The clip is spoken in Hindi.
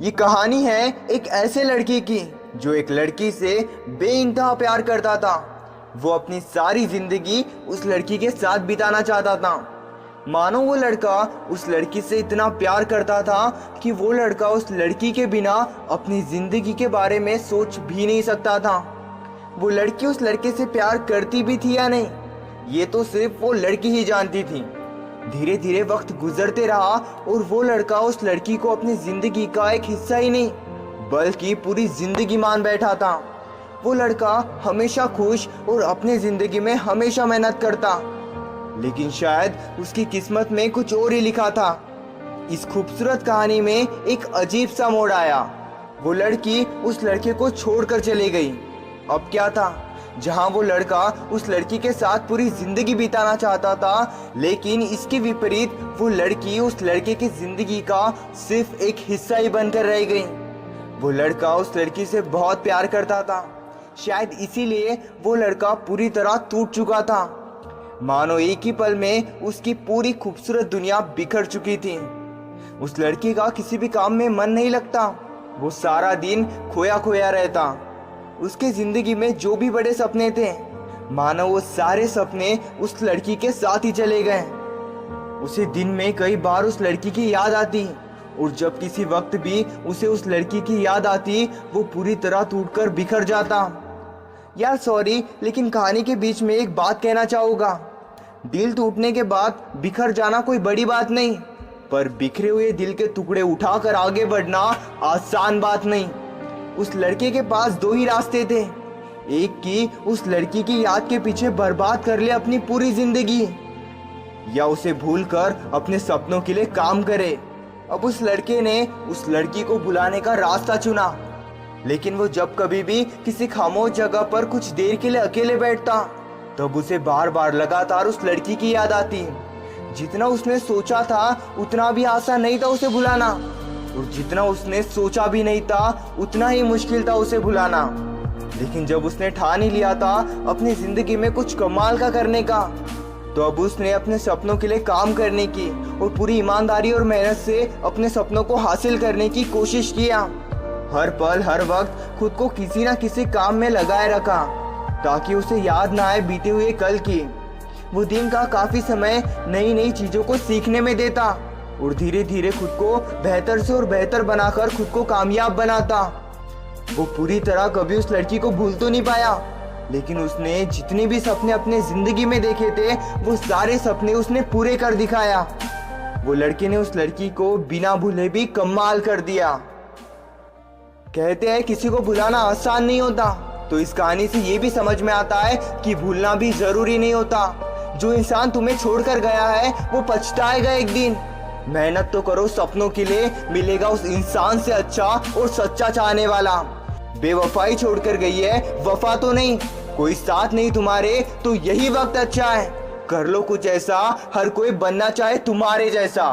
ये कहानी है एक ऐसे लड़के की जो एक लड़की से बेइंतहा प्यार करता था। वो अपनी सारी जिंदगी उस लड़की के साथ बिताना चाहता था। मानो वो लड़का उस लड़की से इतना प्यार करता था कि वो लड़का उस लड़की के बिना अपनी जिंदगी के बारे में सोच भी नहीं सकता था। वो लड़की उस लड़के से प्यार करती भी थी या नहीं, ये तो सिर्फ वो लड़की ही जानती थी। धीरे धीरे वक्त गुजरते रहा और वो लड़का उस लड़की को अपनी जिंदगी का एक हिस्सा ही नहीं बल्कि पूरी जिंदगी मान बैठा था। वो लड़का हमेशा खुश और अपनी जिंदगी में हमेशा मेहनत करता, लेकिन शायद उसकी किस्मत में कुछ और ही लिखा था। इस खूबसूरत कहानी में एक अजीब सा मोड़ आया। वो लड़की उस लड़के को छोड़कर चली गई। अब क्या था, जहां वो लड़का उस लड़की के साथ पूरी जिंदगी बिताना चाहता था, लेकिन इसके विपरीत वो लड़की उस लड़के की जिंदगी का सिर्फ एक हिस्सा ही बनकर रह गई। वो लड़का उस लड़की से बहुत प्यार करता था, शायद इसीलिए वो लड़का पूरी तरह टूट चुका था। मानो एक ही पल में उसकी पूरी खूबसूरत दुनिया बिखर चुकी थी। उस लड़की का किसी भी काम में मन नहीं लगता, वो सारा दिन खोया खोया रहता। उसके जिंदगी में जो भी बड़े सपने थे, मानो वो सारे सपने उस लड़की के साथ ही चले गए। उसे दिन में कई बार उस लड़की की याद आती और जब किसी वक्त भी उसे उस लड़की की याद आती, वो पूरी तरह टूटकर बिखर जाता। यार सॉरी, लेकिन कहानी के बीच में एक बात कहना चाहूँगा। दिल टूटने के बाद बिखर जाना कोई बड़ी बात नहीं, पर बिखरे हुए दिल के टुकड़े उठाकर आगे बढ़ना आसान बात नहीं। उस लड़के के पास दो ही रास्ते थे, एक की उस लड़की की याद के पीछे बर्बाद कर ले अपनी पूरी जिंदगी, या उसे भूलकर अपने सपनों के लिए काम करे। अब उस लड़के ने उस लड़की को बुलाने का रास्ता चुना, लेकिन वो जब कभी भी किसी खामोश जगह पर कुछ देर के लिए अकेले बैठता, तब उसे बार बार लगातार उस लड़की की याद आती। जितना उसने सोचा था उतना भी आसान नहीं था उसे भुलाना, और जितना उसने सोचा भी नहीं था उतना ही मुश्किल था उसे भुलाना। लेकिन जब उसने ठान ही लिया था अपनी जिंदगी में कुछ कमाल का करने का, तो अब उसने अपने सपनों के लिए काम करने की और पूरी ईमानदारी और मेहनत से अपने सपनों को हासिल करने की कोशिश किया। हर पल हर वक्त खुद को किसी ना किसी काम में लगाए रखा, ताकि उसे याद ना आए बीते हुए कल की। वो दिन का काफी समय नई नई चीजों को सीखने में देता और धीरे धीरे खुद को बेहतर से और बेहतर बनाकर खुद को कामयाब बनाता। वो पूरी तरह कभी उस लड़की को भूल तो नहीं पाया, लेकिन उसने जितने भी सपने अपने जिंदगी में देखे थे, वो सारे सपने उसने पूरे कर दिखाया। वो लड़के ने उस लड़की को बिना भूले भी कमाल कर दिया। कहते हैं किसी को भुलाना आसान नहीं होता, तो इस कहानी से ये भी समझ में आता है कि भूलना भी जरूरी नहीं होता। जो इंसान तुम्हें छोड़कर गया है वो पछताएगा एक दिन। मेहनत तो करो सपनों के लिए, मिलेगा उस इंसान से अच्छा और सच्चा चाहने वाला। बेवफाई छोड़कर गई है, वफा तो नहीं। कोई साथ नहीं तुम्हारे तो यही वक्त अच्छा है। कर लो कुछ ऐसा, हर कोई बनना चाहे तुम्हारे जैसा।